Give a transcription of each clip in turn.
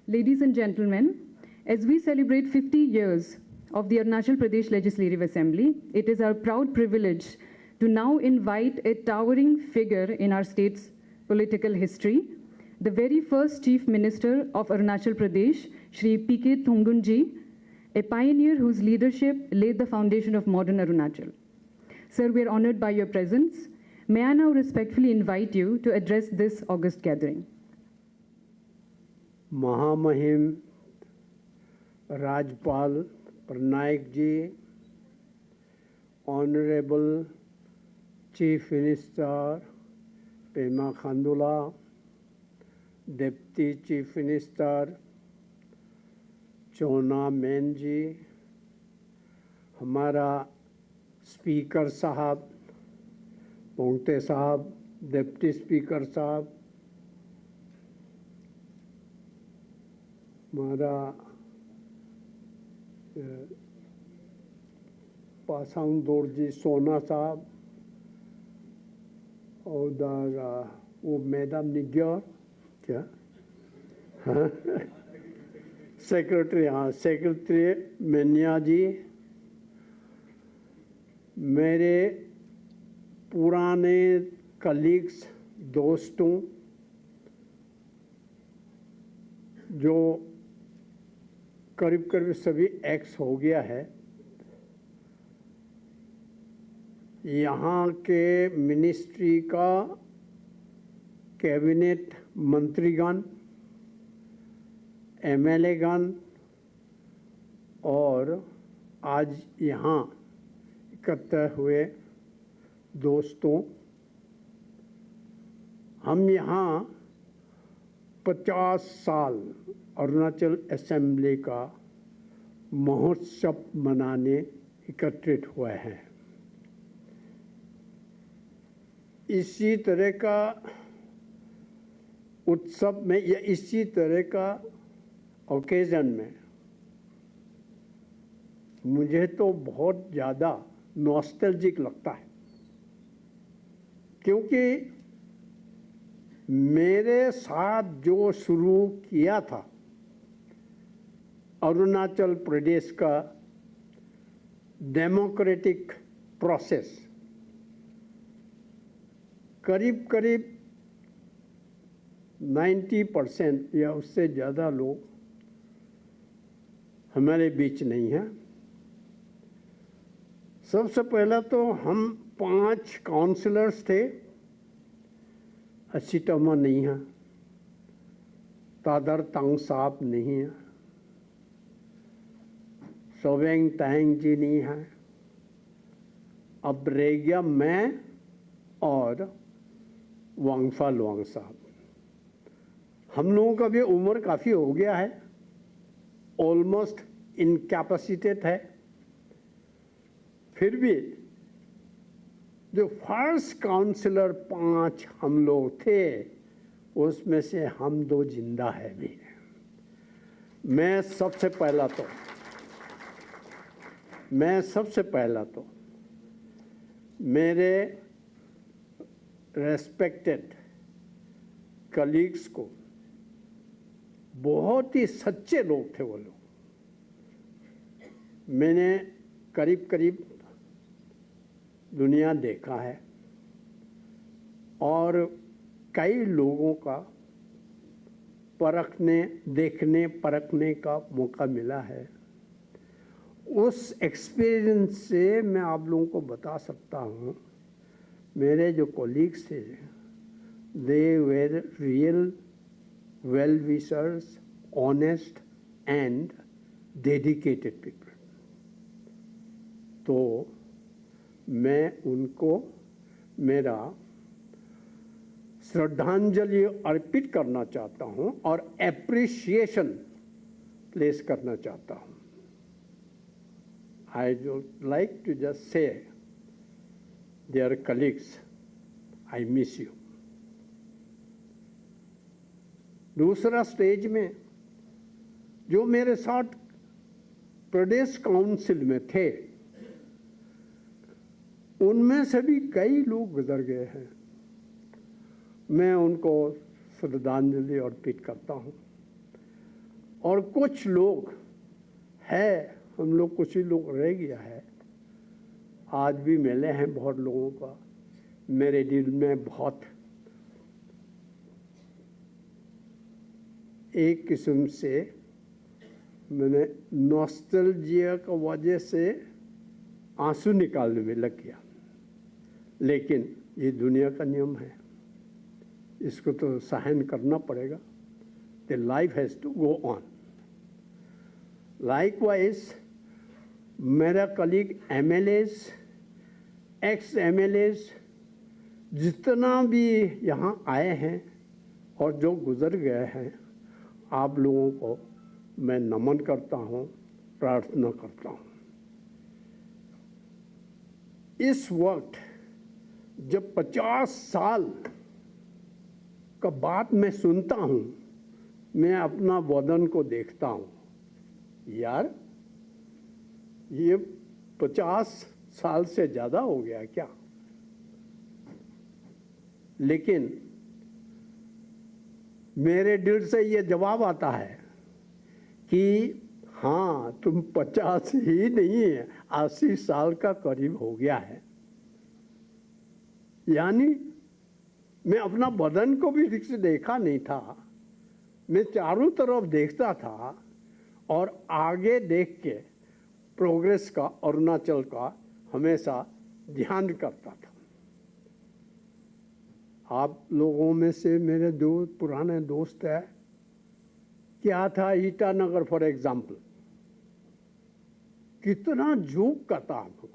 Ladies and gentlemen, as we celebrate 50 years of the Arunachal Pradesh Legislative Assembly, it is our proud privilege to now invite a towering figure in our state's political history, the very first Chief Minister of Arunachal Pradesh, Shri P.K. Thongunji, a pioneer whose leadership laid the foundation of modern Arunachal. Sir, we are honored by your presence. May I now respectfully invite you to address this august gathering. महामहिम राज्यपाल Patnaik ji, honourable chief minister Pema खांडूला, deputy chief minister Chowna Mein ji, हमारा speaker साहब पोंगते साहब, deputy speaker साहब, हमारा पासांग दोरजी सोना साहब और वो मैडम निग्योर क्या हाँ सेक्रेटरी, हाँ सेक्रेटरी मेनिया जी, मेरे पुराने कलीग्स दोस्तों जो करीब करीब सभी एक्स हो गया है, यहाँ के मिनिस्ट्री का कैबिनेट मंत्रीगण, एमएलएगण और आज यहाँ इकट्ठे हुए दोस्तों, हम यहाँ 50 साल अरुणाचल असेंबली का महोत्सव मनाने एकत्रित हुए हैं। इसी तरह का उत्सव में या इसी तरह का ओकेजन में मुझे तो बहुत ज़्यादा नॉस्टैल्जिक लगता है, क्योंकि मेरे साथ जो शुरू किया था अरुणाचल प्रदेश का डेमोक्रेटिक प्रोसेस, करीब करीब 90% या उससे ज़्यादा लोग हमारे बीच नहीं हैं। सबसे पहला तो हम 5 काउंसलर्स थे, असीटमा नहीं है, तादर तांग साहब नहीं है, सोवेंग तांग जी नहीं है, अब रह गया मैं और वांगफा लुआंग साहब। हम लोगों का भी उम्र काफ़ी हो गया है, ऑलमोस्ट इनकैपेसिटेट है, फिर भी जो फर्स्ट काउंसलर 5 हम लोग थे, उसमें से हम 2 जिंदा है भी। मैं सबसे पहला तो मेरे रेस्पेक्टेड कलीग्स को, बहुत ही सच्चे लोग थे वो लोग, मैंने करीब करीब दुनिया देखा है और कई लोगों का देखने परखने का मौका मिला है। उस एक्सपीरियंस से मैं आप लोगों को बता सकता हूँ, मेरे जो कोलीग्स थे, they were real well wishers, honest and dedicated people. तो मैं उनको मेरा श्रद्धांजलि अर्पित करना चाहता हूं और एप्रिसिएशन प्लेस करना चाहता हूं। I would like to just say their colleagues, I miss you. दूसरा स्टेज में जो मेरे साथ प्रदेश काउंसिल में थे, उनमें से भी कई लोग गुजर गए हैं। मैं उनको श्रद्धांजलि अर्पित करता हूँ। और कुछ लोग है, हम लोग कुछ ही लोग रह गया है, आज भी मिले हैं बहुत लोगों का, मेरे दिल में बहुत एक किस्म से मैंने नॉस्टैल्जिया की वजह से आंसू निकालने में लग गया। लेकिन ये दुनिया का नियम है, इसको तो सहन करना पड़ेगा। The life has to go on. Likewise मेरा कलीग MLAs, एक्स MLAs जितना भी यहाँ आए हैं और जो गुजर गए हैं, आप लोगों को मैं नमन करता हूँ, प्रार्थना करता हूँ। इस वक्त जब 50 साल का बात मैं सुनता हूँ, मैं अपना वतन को देखता हूँ, यार ये 50 साल से ज़्यादा हो गया क्या? लेकिन मेरे दिल से ये जवाब आता है कि हाँ, तुम 50 ही नहीं है, 80 साल का करीब हो गया है। यानी मैं अपना बदन को भी ठीक से देखा नहीं था, मैं चारों तरफ देखता था और आगे देख के प्रोग्रेस का, अरुणाचल का हमेशा ध्यान करता था। आप लोगों में से मेरे दो पुराने दोस्त हैं, क्या था ईटानगर फॉर एग्जाम्पल, कितना जोग का था हमको,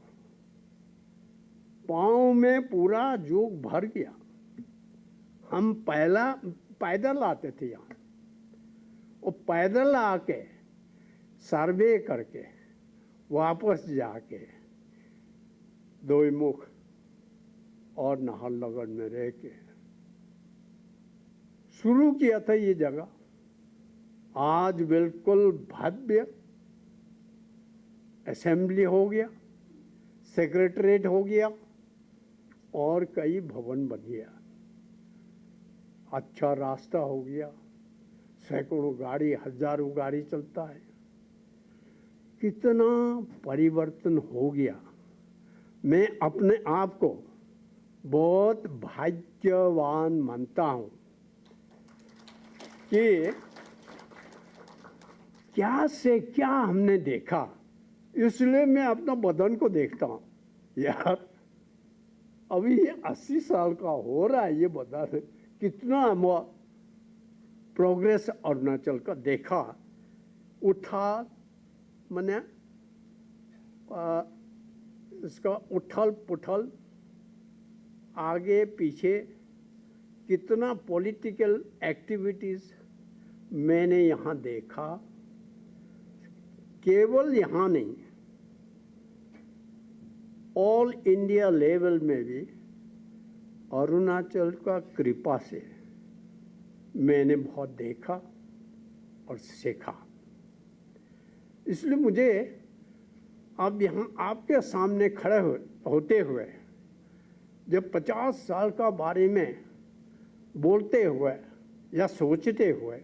पाँव में पूरा जोग भर गया। हम पहला पैदल आते थे यहाँ, और पैदल आके सर्वे करके वापस जाके दोईमुख और नाहरलगुन में रह के शुरू किया था ये जगह। आज बिल्कुल भव्य असेंबली हो गया, सेक्रेटरीट हो गया और कई भवन बन गया, अच्छा रास्ता हो गया, सैकड़ों गाड़ी, हजारों गाड़ी चलता है। कितना परिवर्तन हो गया। मैं अपने आप को बहुत भाग्यवान मानता हूँ कि क्या से क्या हमने देखा, इसलिए मैं अपना बदन को देखता हूँ। यार अभी ये 80 साल का हो रहा है, ये बदन कितना प्रोग्रेस अरुणाचल का देखा, उठा मैंने इसका उठल पुठल आगे पीछे, कितना पॉलिटिकल एक्टिविटीज़ मैंने यहाँ देखा। केवल यहाँ नहीं, ऑल इंडिया लेवल में भी अरुणाचल का कृपा से मैंने बहुत देखा और सीखा। इसलिए मुझे अब यहाँ आपके सामने खड़े होते हुए जब 50 साल का बारे में बोलते हुए या सोचते हुए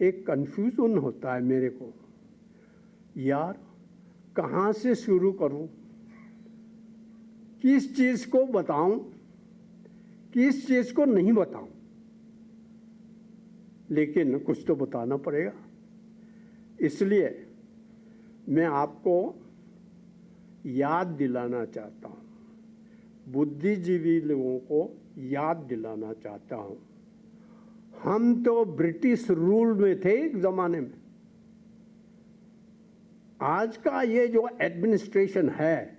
एक कन्फ्यूजन होता है मेरे को, यार कहाँ से शुरू करूँ, किस चीज़ को बताऊँ, किस चीज़ को नहीं बताऊँ। लेकिन कुछ तो बताना पड़ेगा, इसलिए मैं आपको याद दिलाना चाहता हूँ, बुद्धिजीवी लोगों को याद दिलाना चाहता हूँ। हम तो ब्रिटिश रूल में थे एक ज़माने में। आज का ये जो एडमिनिस्ट्रेशन है,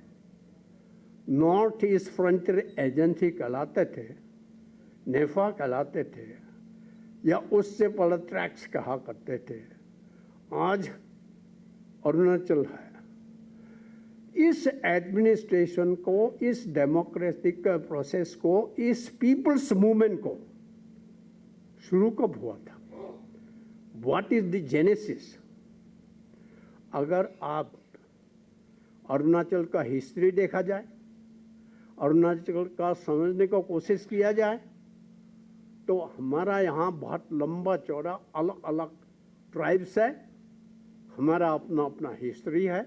नॉर्थ ईस्ट फ्रंटियर एजेंसी कहलाते थे, नेफा कहलाते थे, या उससे पहले ट्रैक्स कहा करते थे, आज अरुणाचल है। इस एडमिनिस्ट्रेशन को, इस डेमोक्रेटिक प्रोसेस को, इस पीपल्स मूवमेंट को शुरू कब हुआ था? What is the genesis? अगर आप अरुणाचल का हिस्ट्री देखा जाए, अरुणाचल का समझने का कोशिश किया जाए, तो हमारा यहाँ बहुत लंबा चौड़ा अलग अलग ट्राइब्स है, हमारा अपना अपना हिस्ट्री है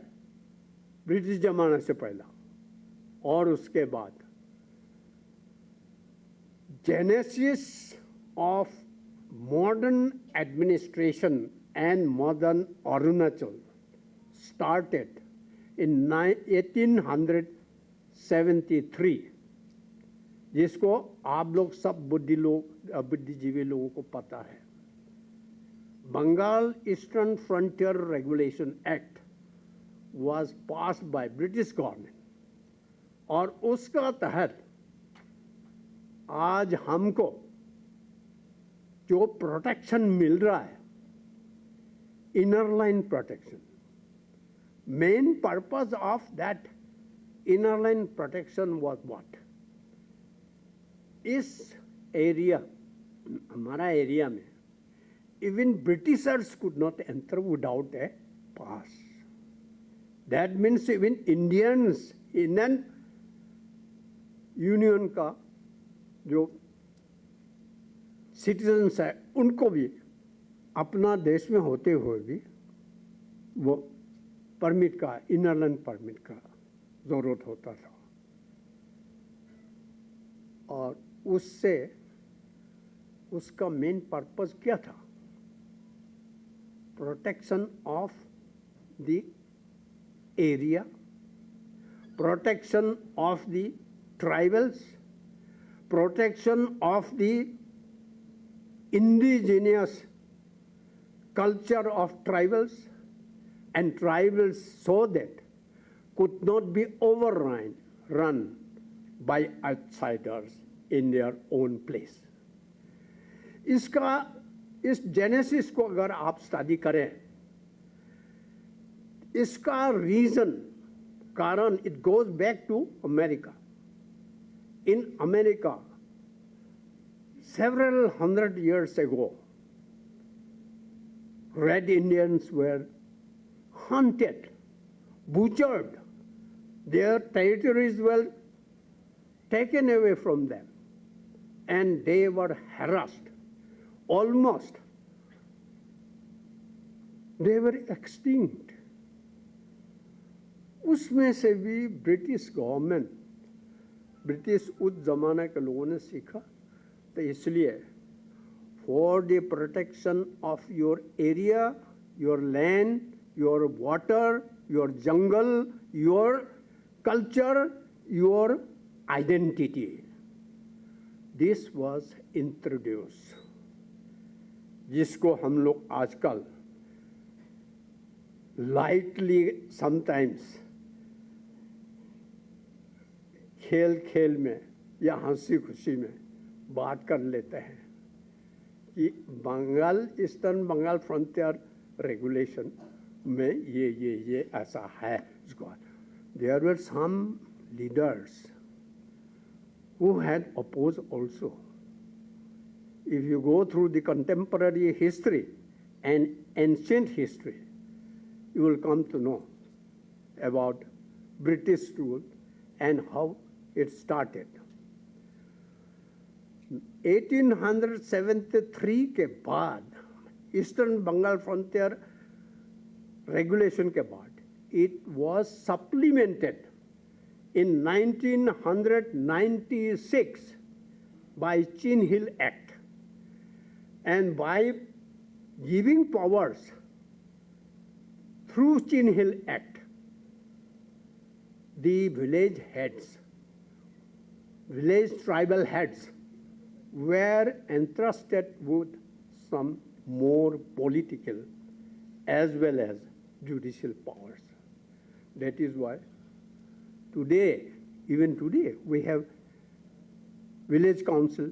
ब्रिटिश जमाने से पहला, और उसके बाद genesis of modern administration and modern Arunachal started in 1873, जिसको आप लोग सब बुद्धिजीवी लोगों को पता है। Bengal eastern frontier regulation act was passed by British government, और उसका तहत आज हमको जो प्रोटेक्शन मिल रहा है, inner line protection, main purpose of that inner line protection was what? इस एरिया, हमारा एरिया में even Britishers could not enter without a pass. That means even Indians, Indian union का जो सिटीजन्स है, उनको भी अपना देश में होते हुए भी वो परमिट का, इनर लाइन परमिट का ज़रूरत होता था। और उससे उसका मेन पर्पस क्या था? Protection of the area, protection of the tribals, protection of the indigenous culture of tribals, and tribals so that could not be run by outsiders in their own place. इस genesis को अगर आप study करें, इसका reason, कारण, it goes back to America. In America several hundred years ago, Red Indians were hunted, butchered. Their territories were taken away from them, and they were harassed. Almost, they were extinct. उसमें से भी British government, British उस जमाने के लोगों ने सीखा, तो इसलिए for the protection of your area, your land, your water, your jungle, your culture, your identity, this was introduce, जिसको हम लोग आजकल लाइटली समटाइम्स खेल खेल में या हंसी खुशी में बात कर लेते हैं कि Bengal, eastern Bengal frontier regulation में ये ऐसा है। There were some leaders who had oppose also. If you go through the contemporary history and ancient history, you will come to know about British rule and how it started. 1873 के बाद, eastern Bengal frontier regulation के बाद, it was supplemented in 1996 by Chin Hill Act, and by giving powers through Chin Hill Act, the village heads, village tribal heads were entrusted with some more political as well as judicial powers. That is why today, even today, we have village council,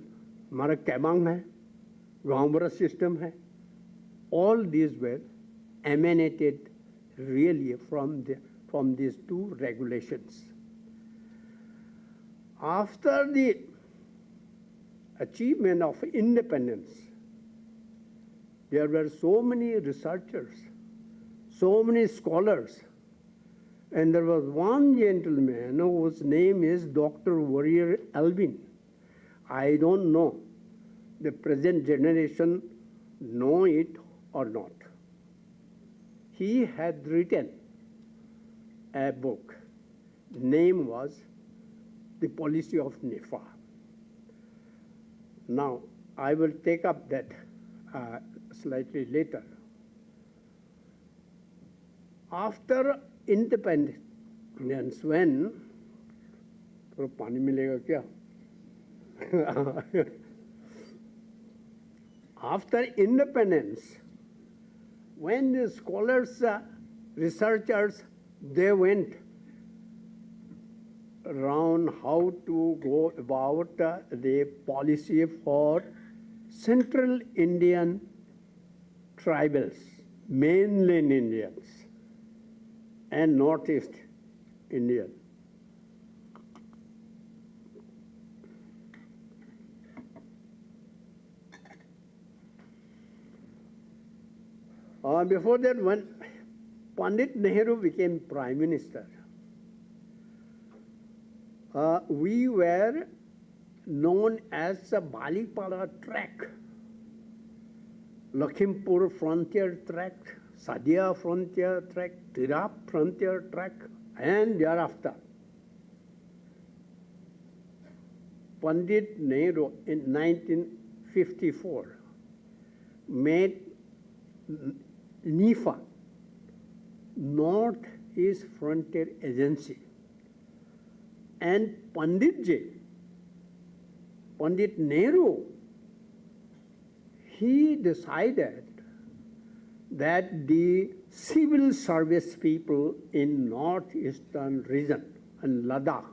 हमारा कैबांग है, गांवबरा system है. All these were emanated really from these two regulations. After the achievement of independence, there were so many researchers, so many scholars, and there was one gentleman whose name is Dr. Warrior Albin. I don't know the present generation know it or not. he had written a book. The name was The Policy of NEFA. Now, I will take up that slightly later. After independence, when थोड़ा पानी मिलेगा क्या? After independence, when the scholars, researchers, they went around how to go about the policy for Central Indian tribals, mainland Indians, and Northeast Indian. Before that, when Pandit Nehru became Prime Minister, we were known as the Balipada Tract, Lakhimpur Frontier Tract, Sadia Frontier Tract, Tirap Frontier Tract, and thereafter, Pandit Nehru in 1954 made NEFA, North East Frontier Agency, and Pandit Nehru, he decided that the civil service people in northeastern region and Ladakh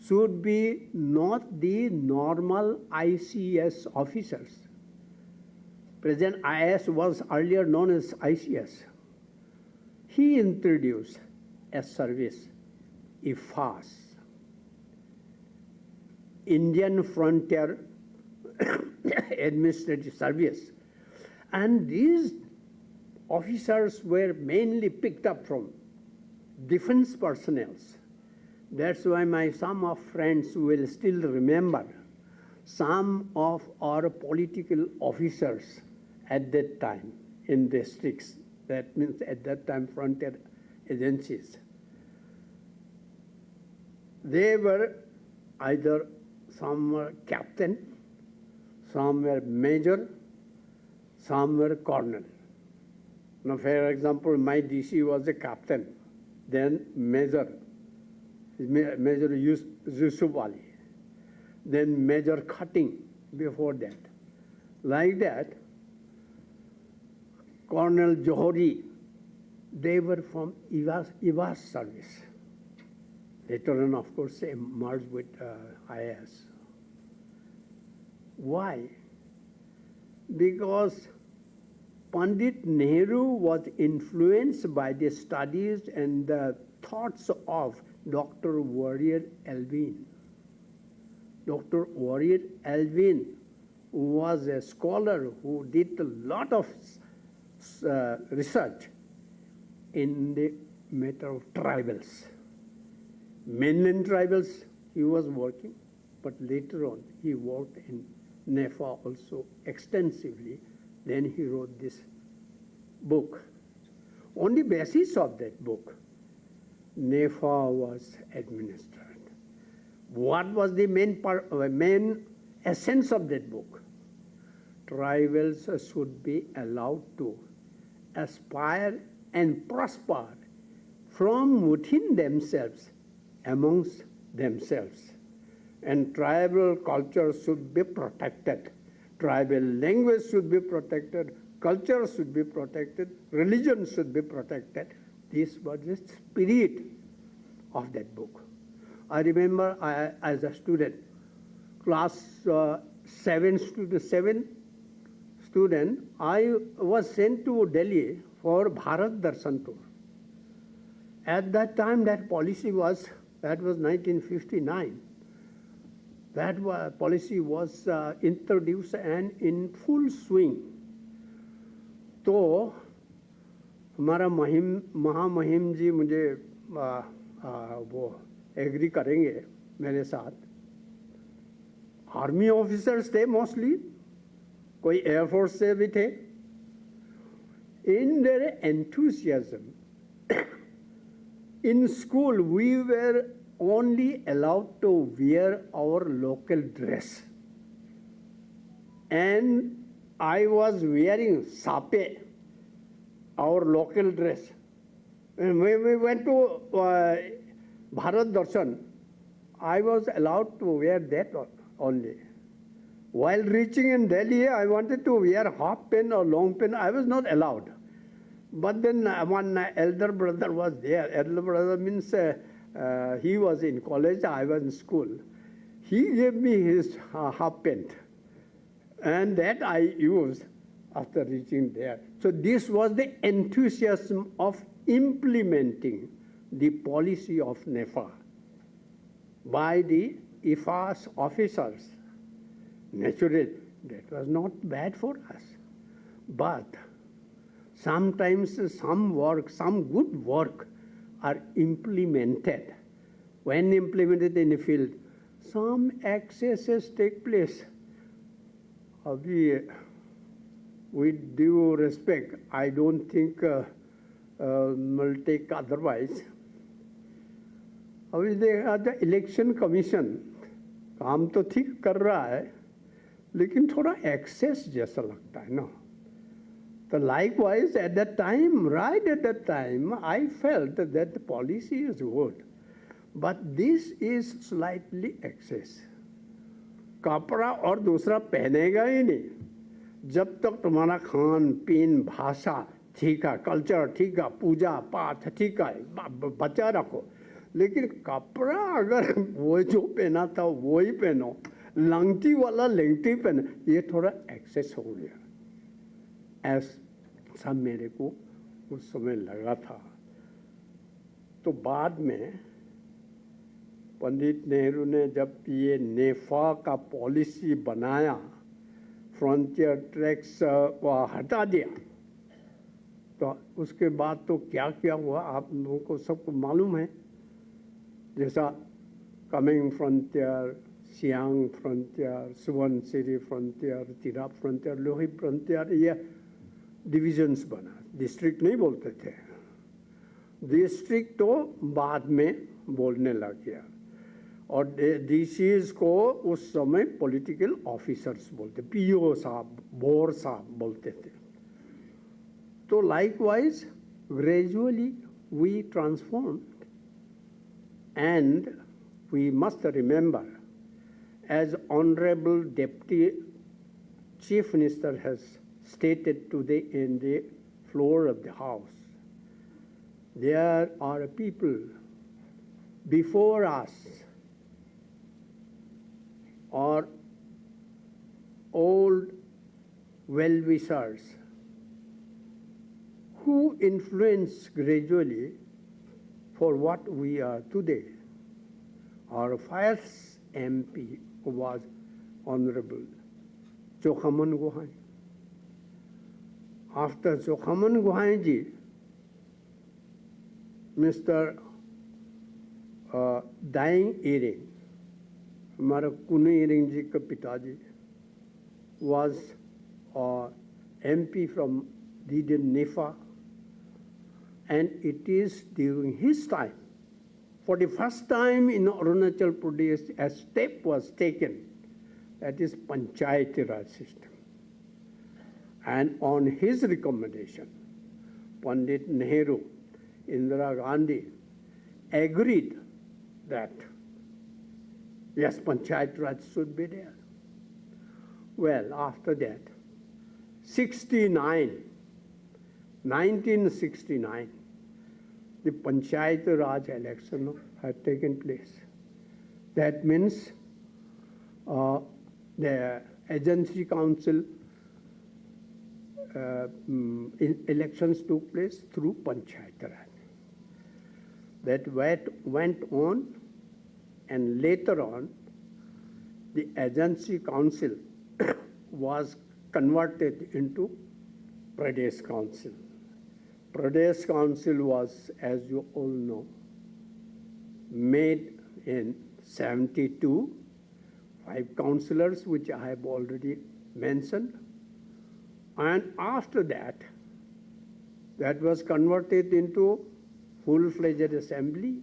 should be not the normal ICS officers. Present IAS was earlier known as ICS. He introduced a service, IFAS, Indian Frontier Administrative Service. And these officers were mainly picked up from defense personnel. That's why some of friends will still remember some of our political officers at that time in districts. That means at that time frontier agencies. They were either some were captain, some were major, some were colonel. Now, for example, my DC was a captain, then Major Yusuf Ali, then Major Cutting before that. Like that, Colonel Johari, they were from IVAS service. Later on, of course, they merged with IAS. Why? Because Pandit Nehru was influenced by the studies and the thoughts of Dr. Warrior Elvin. Dr. Warrior Elvin was a scholar who did a lot of research in the matter of tribals. Mainland tribals he was working, but later on he worked in NEFA also extensively. Then he wrote this book. On the basis of that book, NEFA was administered. What was the main essence of that book? Tribals should be allowed to aspire and prosper from within themselves, amongst themselves. And tribal culture should be protected. Tribal language should be protected. Culture should be protected. Religion should be protected. This was the spirit of that book. I remember as a student, class 7 student, I was sent to Delhi for Bharat Darshan tour. At that time, that policy was, that was 1959. That policy was introduced and in full swing. तो हमारा महामहिम जी मुझे वो agree करेंगे मेरे साथ. Army officers थे mostly, कोई एयरफोर्स से भी थे. in their enthusiasm, in school we were only allowed to wear our local dress. And I was wearing sape, our local dress. And when we went to Bharat Darshan, I was allowed to wear that only. While reaching in Delhi, I wanted to wear half pen or long pen. I was not allowed. But then one elder brother was there. Elder brother means he was in college, I was in school. He gave me his half pen. And that I used after reaching there. So this was the enthusiasm of implementing the policy of NEFA by the IFA's officers. Naturally, that was not bad for us. But sometimes some good work are implemented. When implemented in the field, some excesses take place. With due respect, I don't think will take otherwise. अभी देखा था election commission काम तो ठीक कर रहा है लेकिन थोड़ा एक्सेस जैसा लगता है ना तो likewise at that time, right at that time, I felt that the policy is good, but this is slightly excess. कपड़ा और दूसरा पहनेगा ही नहीं जब तक तुम्हारा खान पीन भाषा ठीक है कल्चर ठीक है पूजा पाठ ठीक है बचा रखो लेकिन कपड़ा अगर वो जो पहना था वो ही पहनो लंगटी वाला लंगटी पहने ये थोड़ा एक्सेस हो गया ऐसा मेरे को उस समय लगा था तो बाद में पंडित नेहरू ने जब ये नेफा का पॉलिसी बनाया फ्रंटियर ट्रैक्स को हटा दिया तो उसके बाद तो क्या क्या हुआ आप लोगों को सबको मालूम है जैसा coming frontier Siang frontier Subansiri frontier Tirap frontier Lohit frontier ये डिविजन्स बना डिस्ट्रिक्ट नहीं बोलते थे डिस्ट्रिक्ट तो बाद में बोलने लग गया और डीसीज को उस समय पॉलिटिकल ऑफिसर्स बोलते पीओ साहब बोर साहब बोलते थे तो likewise gradually we transformed and we must remember as honorable deputy chief minister has stated today in the floor of the house there are people before us or old well-wishers who influence gradually for what we are today. Our first MP was Honorable Chokhaman Gohain. After Chokhaman Gohain ji, Mr. Daing Iring, हमारा कुने इरिंग जी का पिताजी was MP from Didion Nefa. And it is during his time, for the first time in Arunachal Pradesh, a step was taken, that is Panchayati Raj system. And on his recommendation, Pandit Nehru, Indira Gandhi agreed that, yes, Panchayati Raj should be there. Well, after that, 1969, the Panchayat Raj election had taken place. That means the agency council elections took place through Panchayat Raj. That went on, and later on, the agency council was converted into Pradesh Council. Pradesh Council was, as you all know, made in 72, 5 councillors, which I have already mentioned. And after that, That was converted into full-fledged assembly.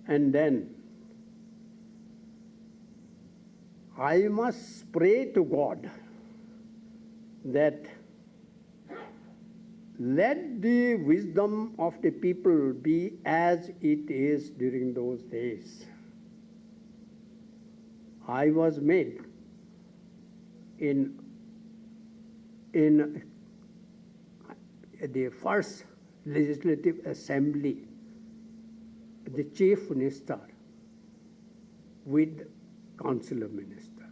And then I must pray to God that let the wisdom of the people be as it is during those days. I was made in the first legislative assembly, the chief minister with council of minister.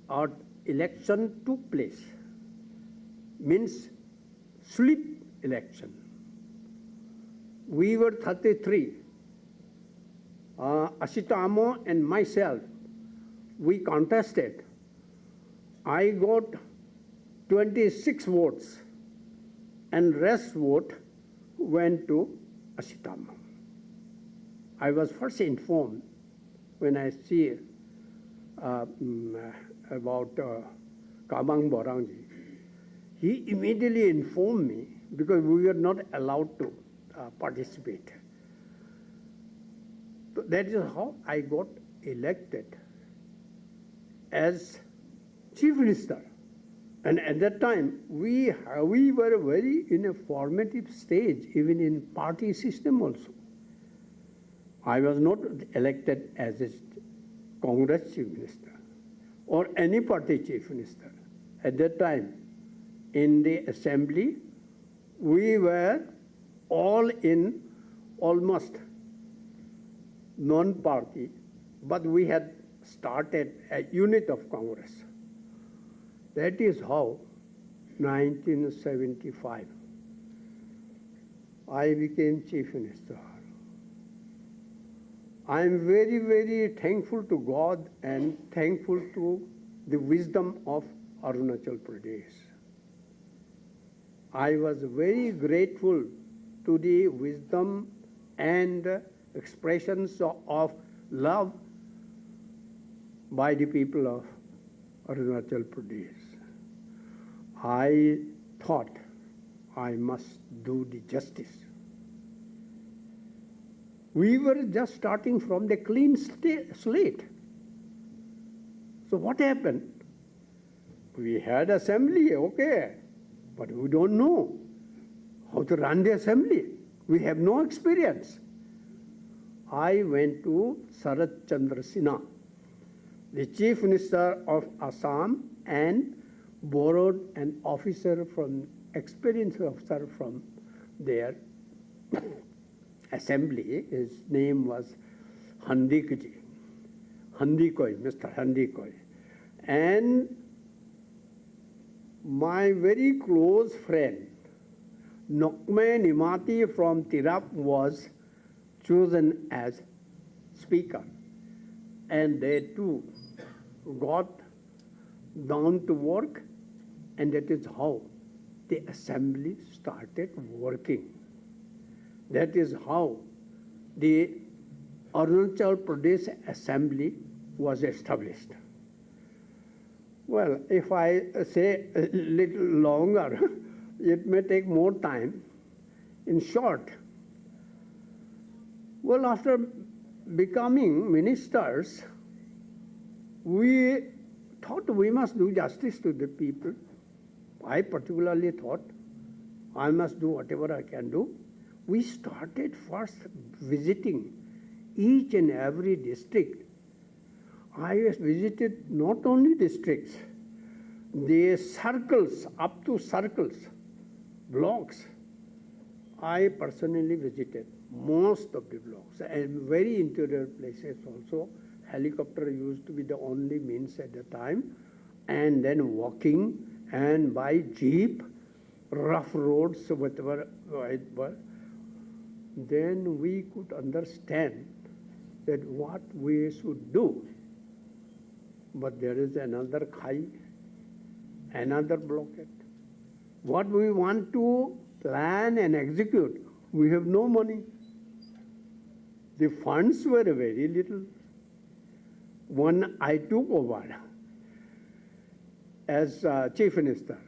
Our election took place, means slip election. We were 33. Asita Amo and myself, we contested. I got 26 votes, and rest vote went to Asita Amo. I was first informed when I see about Kamang Borangji. He immediately informed me because we were not allowed to participate. So that is how I got elected as chief minister. And at that time, we were very in a formative stage, even in party system also. I was not elected as a Congress chief minister or any party chief minister. At that time, in the assembly, we were all in almost non-party, but we had started a unit of Congress. That is how 1975 I became chief minister. I am very, very thankful to God and thankful to the wisdom of Arunachal Pradesh. I was very grateful to the wisdom and expressions of love by the people of Arunachal Pradesh. I thought I must do the justice. We were just starting from the clean slate. So what happened? We had assembly, okay, but we don't know how to run the assembly. We have no experience. I went to Sarath Chandra Sinha, the chief minister of Assam, and borrowed an experienced officer from their assembly. His name was Handikji, Mr. Handikoi. And my very close friend, Nokme Nimati from Tirap, was chosen as speaker. And they too got down to work, and that is how the assembly started working. That is how the Arunachal Pradesh Assembly was established. Well, if I say a little longer, it may take more time. In short, well, after becoming ministers, we thought we must do justice to the people. I particularly thought I must do whatever I can do. We started first visiting each and every district. I visited not only districts, the circles, up to circles, blocks. I personally visited most of the blocks and very interior places also. Helicopter used to be the only means at the time, and then walking and by jeep, rough roads, whatever it was. Then we could understand that what we should do. But there is another khai, another blockade. What we want to plan and execute, we have no money. The funds were very little. When I took over, as Chief Minister,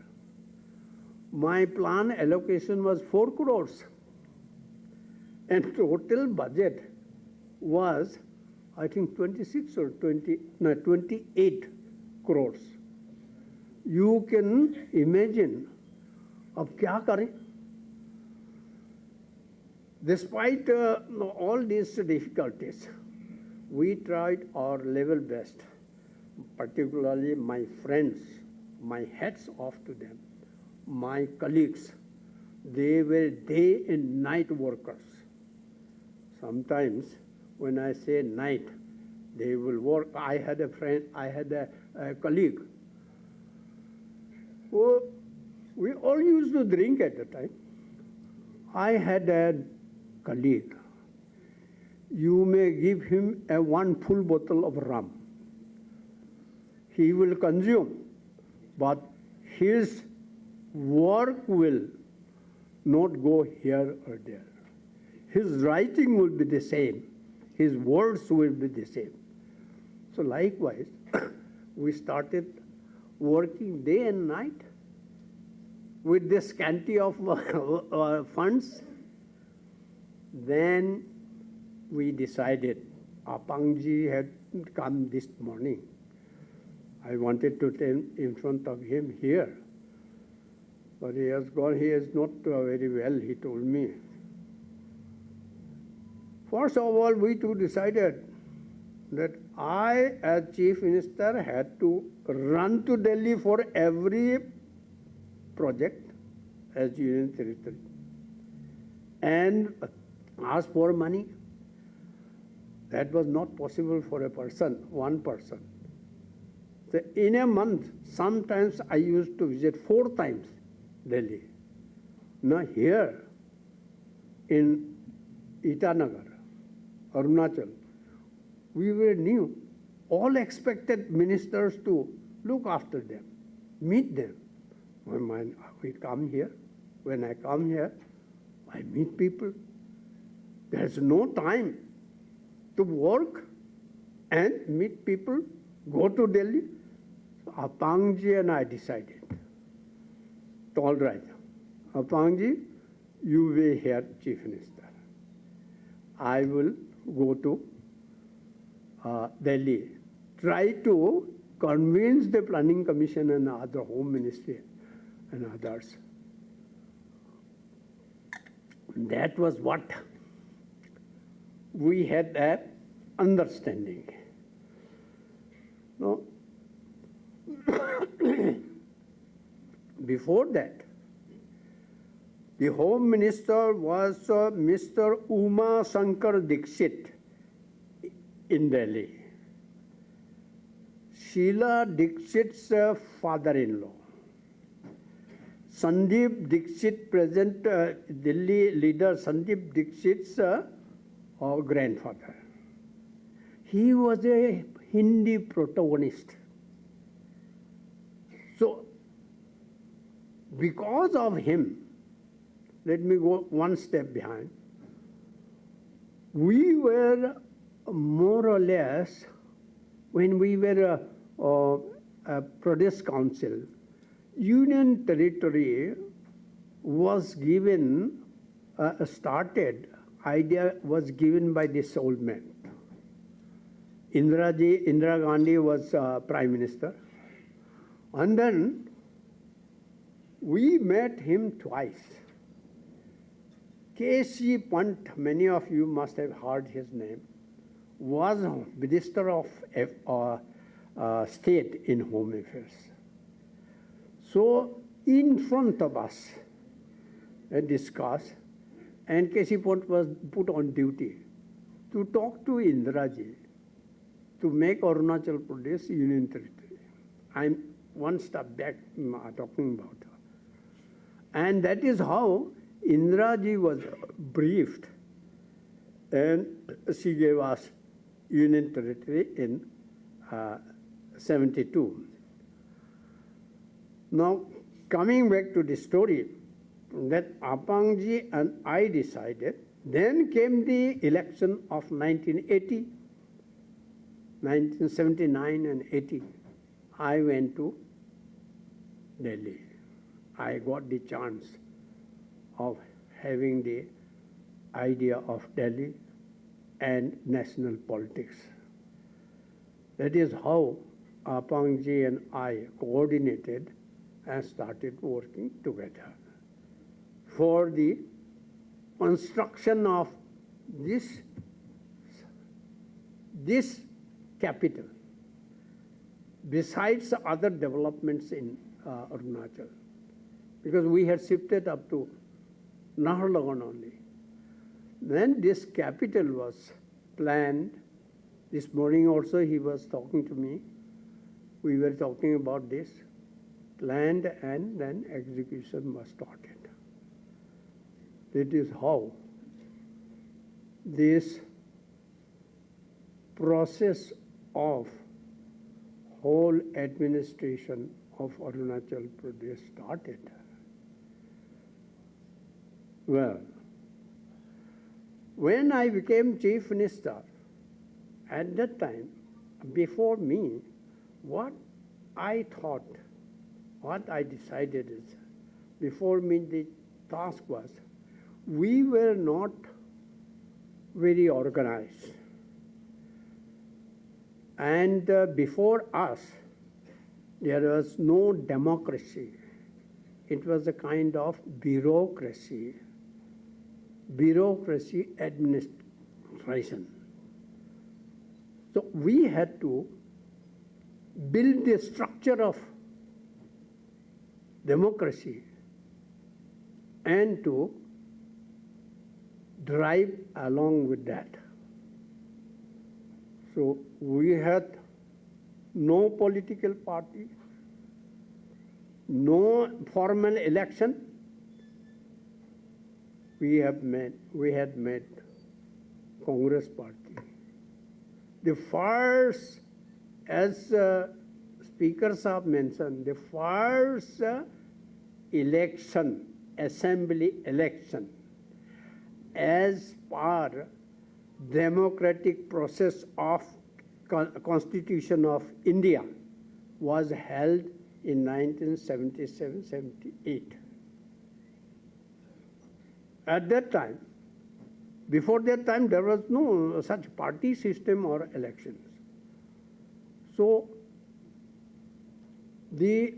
my plan allocation was 4 crores. And total budget was, I think, 26 or 28 crores. You can imagine, अब क्या करें? Despite all these difficulties, we tried our level best, particularly my friends, my hats off to them, my colleagues. They were day and night workers. Sometimes when I say night, they will work. I had a friend, I had a colleague who we all used to drink at the time. I had a colleague. You may give him a 1 full bottle of rum. He will consume, but his work will not go here or there. His writing will be the same. His words will be the same. So likewise, we started working day and night with the scanty of funds. Then we decided, Apangji had come this morning. I wanted to tell in front of him here, but he has gone. He is not very well, he told me. First of all, we two decided that I, as Chief Minister, had to run to Delhi for every project as Union Territory and ask for money. That was not possible for a person, one person. So in a month, sometimes I used to visit 4 times Delhi. Now here in Itanagar, Arunachal, we were new. All expected ministers to look after them, meet them. When we come here, when I come here, I meet people. There's no time to work and meet people, go to Delhi. So Apangji and I decided, all right, Apangji, you be here Chief Minister. I will go to Delhi, try to convince the Planning Commission and other Home Ministry and others. That was what we had an understanding. No. Before that, the Home Minister was Mr. Uma Shankar Dixit in Delhi. Sheila Dixit's father-in-law. Sandeep Dixit, present Delhi leader Sandeep Dixit's grandfather. He was a Hindi protagonist. So, because of him, let me go one step behind. We were more or less, when we were a Pradesh Council, Union Territory was given, idea was given by this old man. Indira Gandhi was Prime Minister. And then we met him twice. K.C. Pant, many of you must have heard his name, was Minister of State in Home Affairs. So in front of us, discussed, and K.C. Pant was put on duty to talk to Indiraji to make Arunachal Pradesh Union Territory. I'm one step back talking about her. And that is how Indiraji was briefed, and she gave us Union Territory in 72. Now, coming back to the story, that Apangji and I decided, then came the election of 1980, 1979 and 80. I went to Delhi. I got the chance of having the idea of Delhi and national politics. That is how Apangji and I coordinated and started working together for the construction of this capital, besides other developments in Arunachal, because we had shifted up to Naharlagun only. Then this capital was planned. This morning also he was talking to me. We were talking about this, planned, and then execution was started. That is how this process of whole administration of Arunachal Pradesh started. Well, when I became Chief Minister, at that time, before me, what I thought, what I decided is, before me the task was, we were not very organized. And before us, there was no democracy. It was a kind of bureaucracy administration. So we had to build the structure of democracy and to drive along with that. So we had no political party, no formal election. We had made Congress party. The first, as Speaker Saab mentioned, the first election, assembly election, as per democratic process of Constitution of India, was held in 1977-78. At that time, before that time, there was no such party system or elections. So the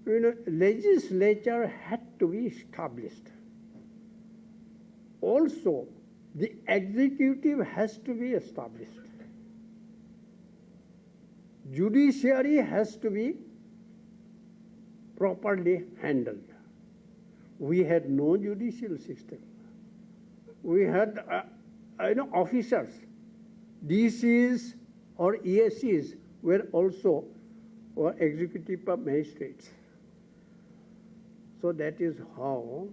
legislature had to be established. Also, the executive has to be established. Judiciary has to be properly handled. We had no judicial system. We had officers, DCs or ESCs were also executive magistrates. So that is how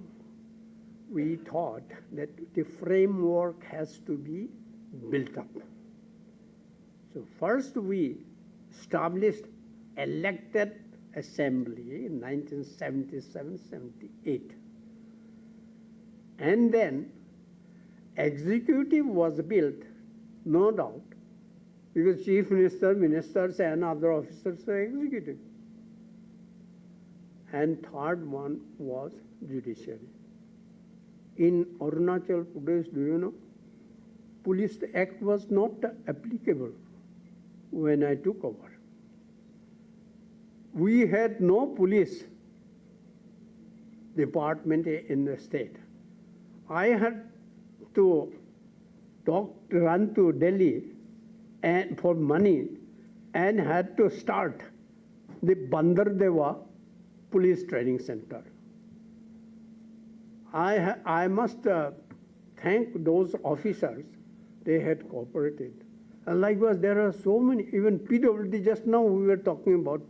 we thought that the framework has to be built up. So first we established elected assembly in 1977-78. And then executive was built, no doubt, because chief minister, ministers and other officers were executive. And third one was judiciary. In Arunachal Pradesh, do you know, Police Act was not applicable when I took over. We had no police department in the state. I had to run to Delhi and for money and had to start the Bandardeva Police Training Center. I must thank those officers. They had cooperated. And likewise, there are so many, even PWD, just now we were talking about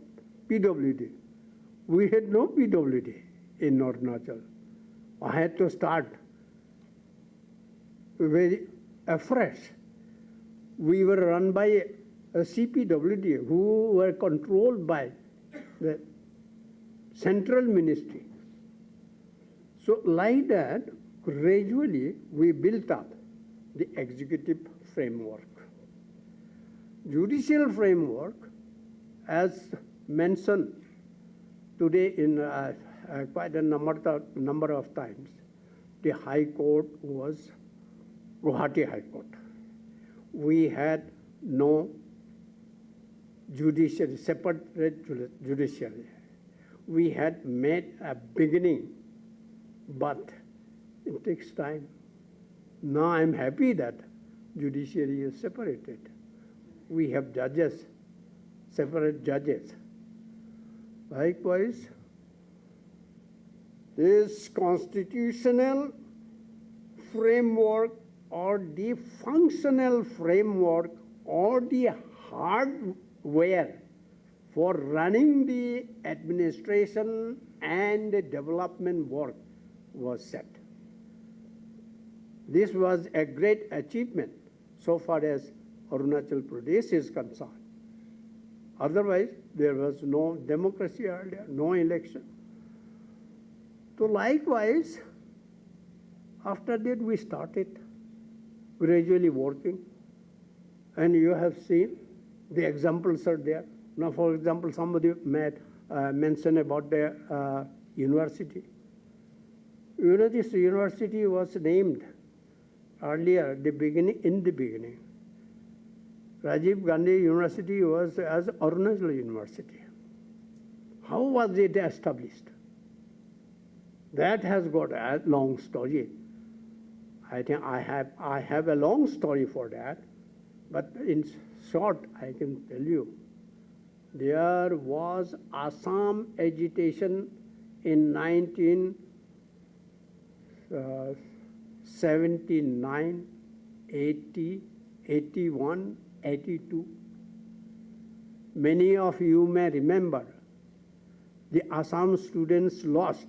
PWD. We had no PWD in Arunachal. I had to start very afresh. We were run by a CPWD who were controlled by the central ministry. So like that, gradually we built up the executive framework. Judicial framework, as mentioned today in quite a number of times, the High Court was Guwahati High Court. We had no judiciary, separate judiciary. We had made a beginning, but it takes time. Now I'm happy that judiciary is separated. We have judges, separate judges. Likewise, this constitutional framework or the functional framework or the hardware for running the administration and the development work was set. This was a great achievement so far as Arunachal Pradesh is concerned. Otherwise, there was no democracy earlier, no election. So likewise, after that we started gradually working. And you have seen the examples are there. Now, for example, somebody mentioned about the university. This university was named earlier, in the beginning. Rajiv Gandhi University was as Arunachal University. How was it established? That has got a long story. I think I have a long story for that, but in short, I can tell you, there was Assam agitation in 1979, 80, 81, 82. Many of you may remember the Assam students lost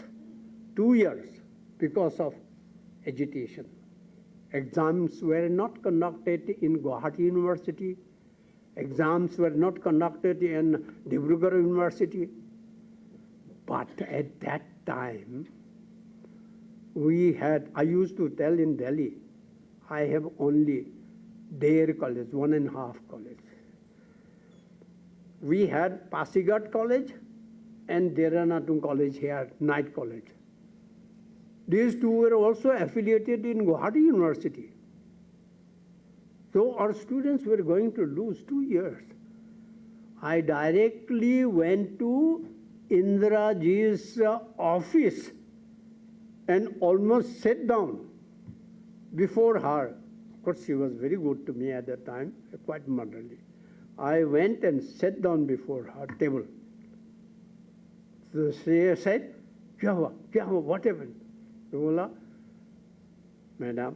2 years because of agitation. Exams were not conducted in Guwahati University. Exams were not conducted in Dibrugarh University. But at that time, I used to tell in Delhi, I have only Dare College, 1.5 college. We had Pasighat College and Deranatun College here, Night College. These two were also affiliated in Guwahati University. So our students were going to lose 2 years. I directly went to Indira Ji's office and almost sat down before her. Of course, she was very good to me at that time, quite motherly. I went and sat down before her table. So she said, "Kya hua? What happened?" तो बोला, madam,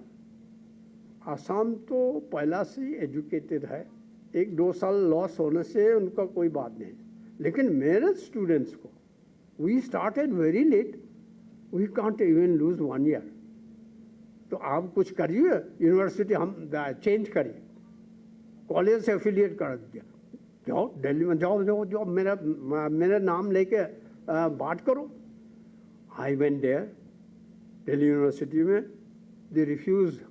Assam तो पहला से ही educated है, 1-2 साल loss होने से उनका कोई बात नहीं, लेकिन मेरे स्टूडेंट्स को we started very late, we can't even lose 1 year. तो आप कुछ करिए, यूनिवर्सिटी हम चेंज करिए, कॉलेज से एफिलिएट कर दिया, जाओ दिल्ली में, जाओ मेरा नाम लेके बात करो. I went there, Delhi University में, they refused.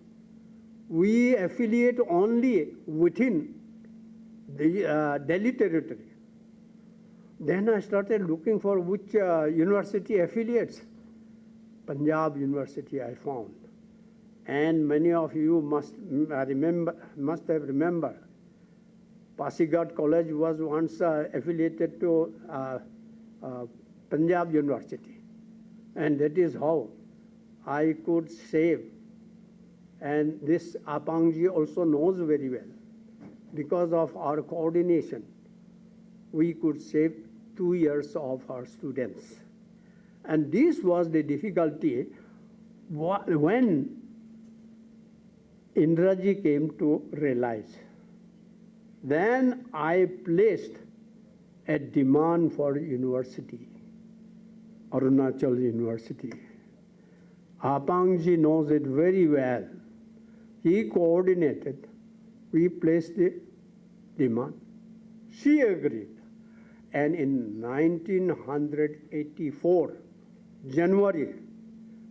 We affiliate only within the Delhi territory. Then I started looking for which university affiliates. Punjab University I found. And many of you must have remembered, Pasighat College was once affiliated to Punjab University. And that is how I could save, and this Apangji also knows very well, because of our coordination, we could save 2 years of our students. And this was the difficulty when Indraji came to realize. Then I placed a demand for university, Arunachal University. Apangji knows it very well. He coordinated. We placed the demand. She agreed. And in 1984, January,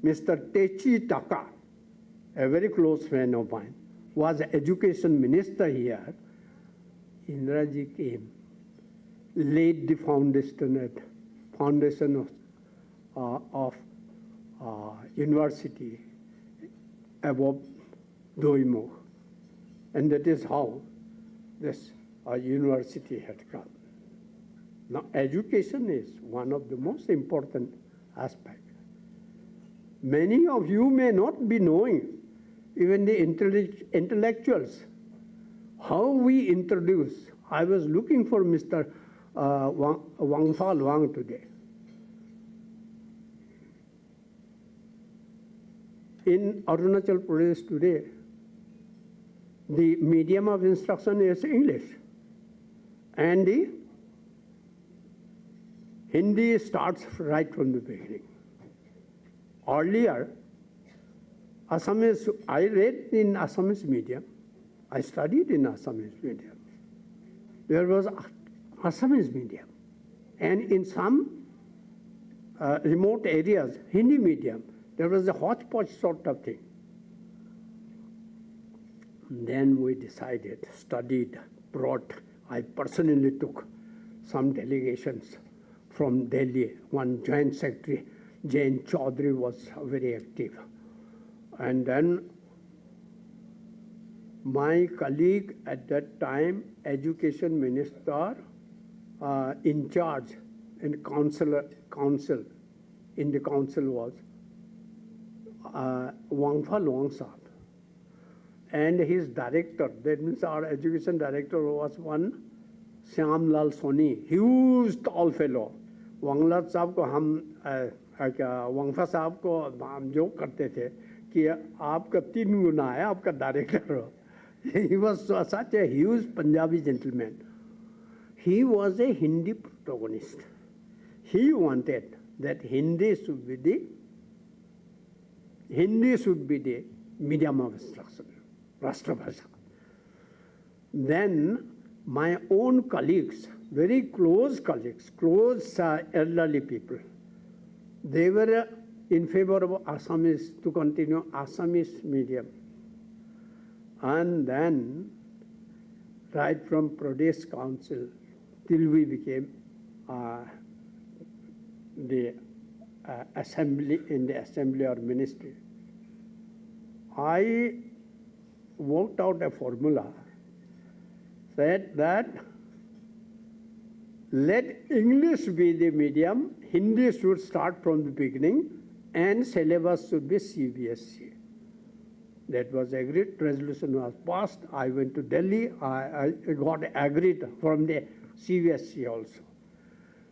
Mr. Techi Taka, a very close friend of mine, was education minister here. Indraji came, laid the foundation of university above Doimo. And that is how this university had come. Now, education is one of the most important aspects. Many of you may not be knowing, even the intellectuals, how we introduce. I was looking for Mr. Wangfa Wang today. In Arunachal Pradesh today, the medium of instruction is English, and the Hindi starts right from the beginning. Earlier, Assamese, I read in Assamese medium, I studied in Assamese medium. There was Assamese medium, and in some remote areas, Hindi medium. There was a hodgepodge sort of thing. Then we decided, studied, brought. I personally took some delegations from Delhi. One joint secretary, Jain Chaudhary, was very active. And then my colleague at that time, education minister, in charge in council, in the council was Wangfa Luang Sahab. And his director, that means our education director, was one Shyam Lal Soni, huge tall fellow. Wangla साहब को हम Wangfa साहब को हम joke करते थे कि आपका 3 गुना है, आपका डायरेक्टर हो. He was such a huge Punjabi gentleman. He was a Hindi protagonist. He wanted that Hindi should be the medium of instruction, Rashtrabhasha. Then my own colleagues, very close colleagues, close elderly people, they were in favor of Assamese, to continue Assamese medium. And then, right from Pradesh Council till we became the assembly, in the assembly or ministry, I worked out a formula, said that let English be the medium, Hindi should start from the beginning, and syllabus should be CBSE. That was agreed, resolution was passed. I went to Delhi, I got agreed from the CBSE also.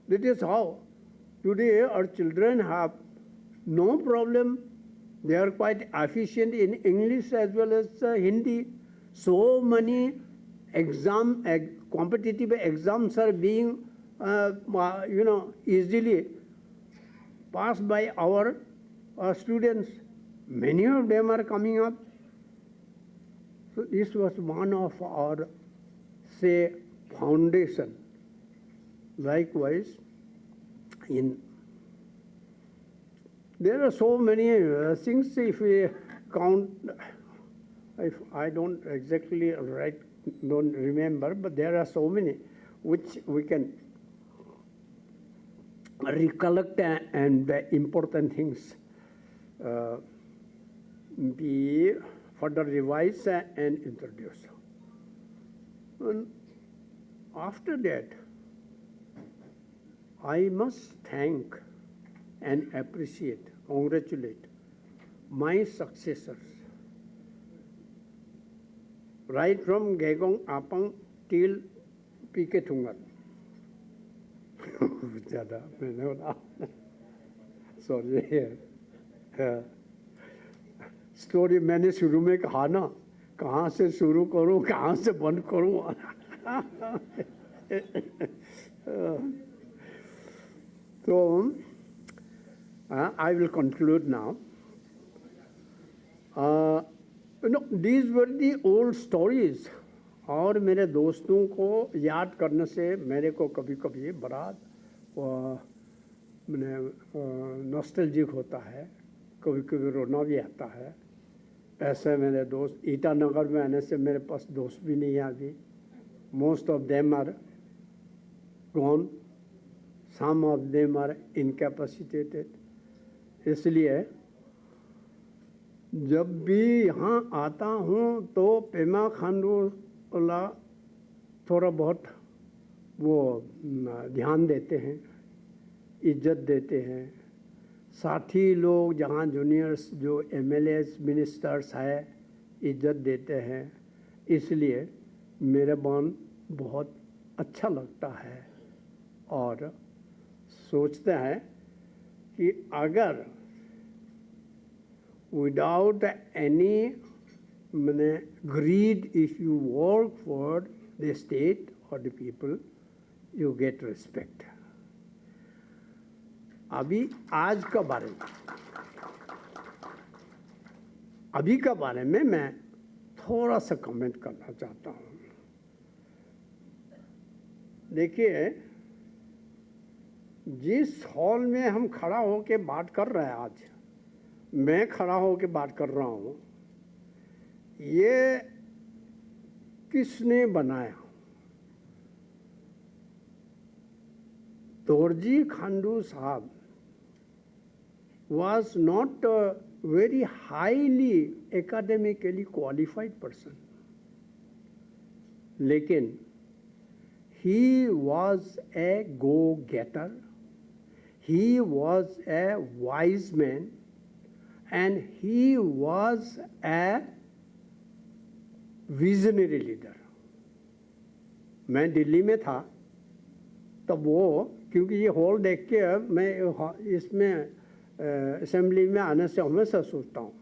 That is how today our children have no problem. They are quite efficient in English as well as Hindi. So many competitive exams are being, easily passed by our students. Many of them are coming up. So this was one of our, say, foundation. Likewise, there are so many things, if we count, if I don't exactly don't remember, but there are so many which we can recollect, and the important things be further revised and introduced. And after that, I must thank and appreciate, congratulate my successors, right from Gegong Apang till P.K. Thungat. Sorry. Story मैंने शुरू में कहा ना, कहाँ से शुरू करूँ, कहाँ से बंद करूँ. So, I will conclude now. These were the old stories. और मेरे दोस्तों को याद करने से मेरे को कभी कभी बड़ा नॉस्टैल्जिक होता है, कभी कभी रोना भी आता है. ऐसे मेरे दोस्त ईटानगर में आने से मेरे पास दोस्त भी नहीं आ गए. Most of them are gone. some of them are incapacitated. इसलिए जब भी यहाँ आता हूँ तो पेमा खांडू वाला थोड़ा बहुत वो ध्यान देते हैं, इज्जत देते हैं। साथी लोग जहाँ जूनियर्स जो एमएलएस मिनिस्टर्स है इज्जत देते हैं। इसलिए मेरे मन बहुत अच्छा लगता है और सोचते हैं कि अगर विदाउट एनी मैंने greed, if you work for the state or the people, you get respect. अभी आज का बारे में अभी का बारे में मैं थोड़ा सा कमेंट करना चाहता हूँ। देखिए, जिस हॉल में हम खड़ा होके बात कर रहे हैं, आज मैं खड़ा होके बात कर रहा हूँ, ये किसने बनाया? दोरजी खांडू साहब was not a very highly academically qualified person, लेकिन he was a go-getter, he was a wise man, and he was a visionary leader. मैं दिल्ली में था तब वो, क्योंकि ये हॉल देख के मैं इसमें असेंबली में आने से हमेशा सोचता हूँ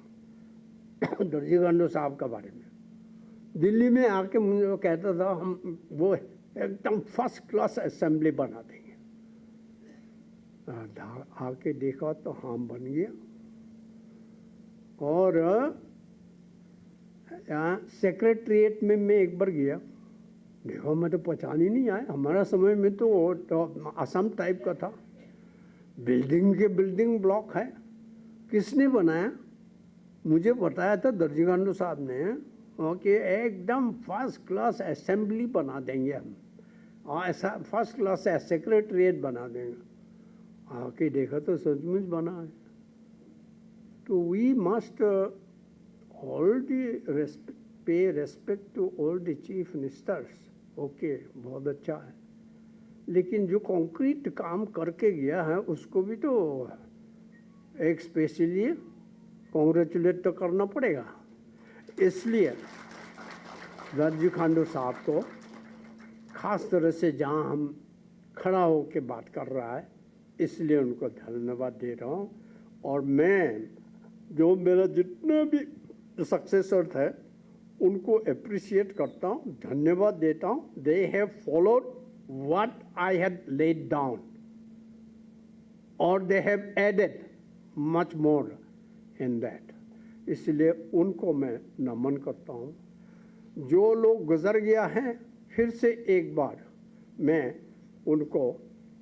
दोरजी खांडू साहब के बारे में। दिल्ली में आके मुझे वो कहता था हम वो एकदम फर्स्ट क्लास असेंबली बना देंगे। आके देखा तो हम बन गया। और यहाँ सेक्रेटरीट में मैं एक बार गया, देखो मैं तो पहचान ही नहीं आया। हमारा समय में तो असम टाइप का था, बिल्डिंग के बिल्डिंग ब्लॉक है। किसने बनाया? मुझे बताया था दोरजी खांडू साहब ने कि एकदम फर्स्ट क्लास असेंबली बना देंगे हम, और ऐसा फर्स्ट क्लास सेक्रेटरीट बना देंगे। आके देखा तो सचमुच बना है। तो we must all the pay respect to all the chief ministers. Okay, बहुत अच्छा है, लेकिन जो कंक्रीट काम करके गया है उसको भी तो एक स्पेशली कॉन्ग्रेचुलेट तो करना पड़ेगा। इसलिए दोरजी खांडू साहब को खास तरह से जहाँ हम खड़ा होकर बात कर रहा है, इसलिए उनको धन्यवाद दे रहा हूँ। और मैं जो मेरा जितने भी सक्सेसर थे उनको अप्रिशिएट करता हूँ, धन्यवाद देता हूँ। They have followed what I had laid down, or they have added much more in that. इसलिए उनको मैं नमन करता हूँ। जो लोग गुजर गया हैं, फिर से एक बार मैं उनको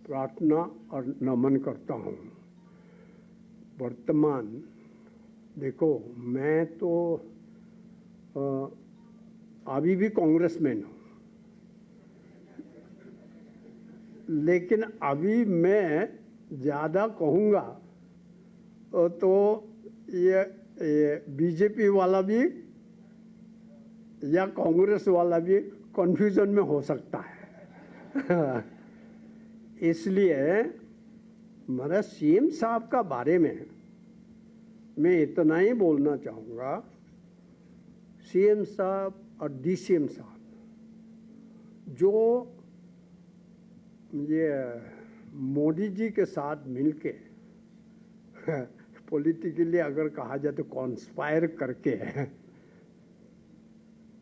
प्रार्थना और नमन करता हूँ। वर्तमान देखो, मैं तो अभी भी कांग्रेसमैन हूँ, लेकिन अभी मैं ज़्यादा कहूँगा तो ये बीजेपी वाला भी या कांग्रेस वाला भी कन्फ्यूजन में हो सकता है। इसलिए मेरा सीएम साहब का बारे में मैं इतना ही बोलना चाहूँगा। सीएम साहब और डीसीएम साहब जो ये मोदी जी के साथ मिलके पॉलिटिकली अगर कहा जाए तो कॉन्स्पायर करके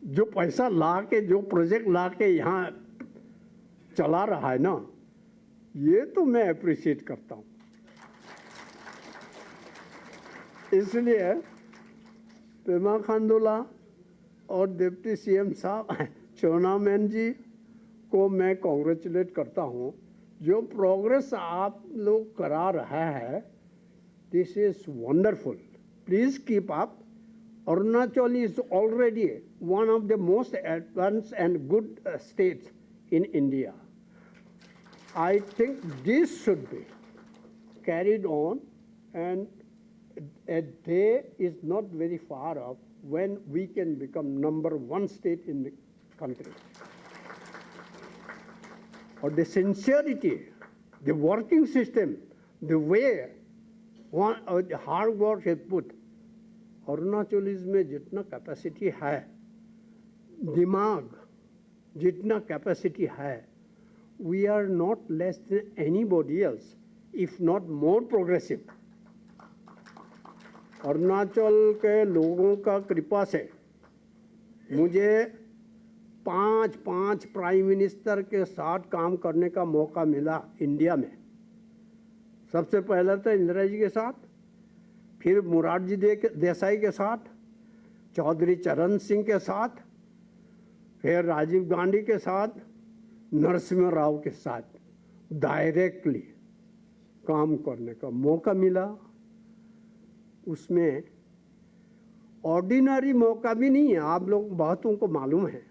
जो पैसा ला के, जो प्रोजेक्ट ला के यहाँ चला रहा है ना, ये तो मैं अप्रिशिएट करता हूँ। इसलिए पेमा खांडूला और डिप्टी सीएम साहब चोना मैन जी को मैं कॉन्ग्रेचुलेट करता हूँ। जो प्रोग्रेस आप लोग करा रहा है, this is wonderful. Please keep up. Arunachal is already one of the most advance and good states in India. I think this should be carried on, and a day is not very far off when we can become #1 state in the country. Or the sincerity, the working system, the way the hard work is put, Arunachal में जितना capacity है, दिमाग जितना capacity है, we are not less than anybody else, if not more progressive. Arunachal के लोगों का कृपा से मुझे 5 प्राइम मिनिस्टर के साथ काम करने का मौका मिला इंडिया में। सबसे पहले तो इंदिरा जी के साथ, फिर मोरारजी देसाई के साथ, चौधरी चरण सिंह के साथ, फिर राजीव गांधी के साथ, नरसिम्हा राव के साथ डायरेक्टली काम करने का मौका मिला। उसमें ऑर्डिनरी मौका भी नहीं है, आप लोग बहुतों को मालूम है।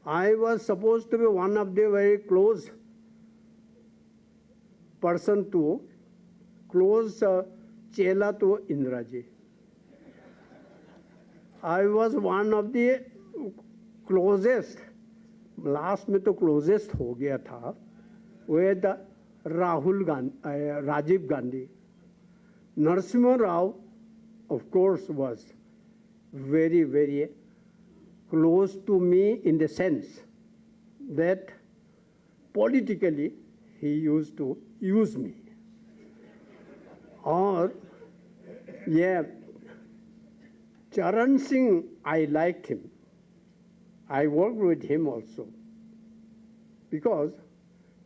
I was supposed to be one of the very close person to close chela to Indira ji. I was one of the closest, last में तो closest हो गया था, with Rajiv Gandhi. Narasimha Rao, of course, was very, very close to me in the sense that politically he used to use me. Or, yeah, Charan Singh, I liked him. I worked with him also. Because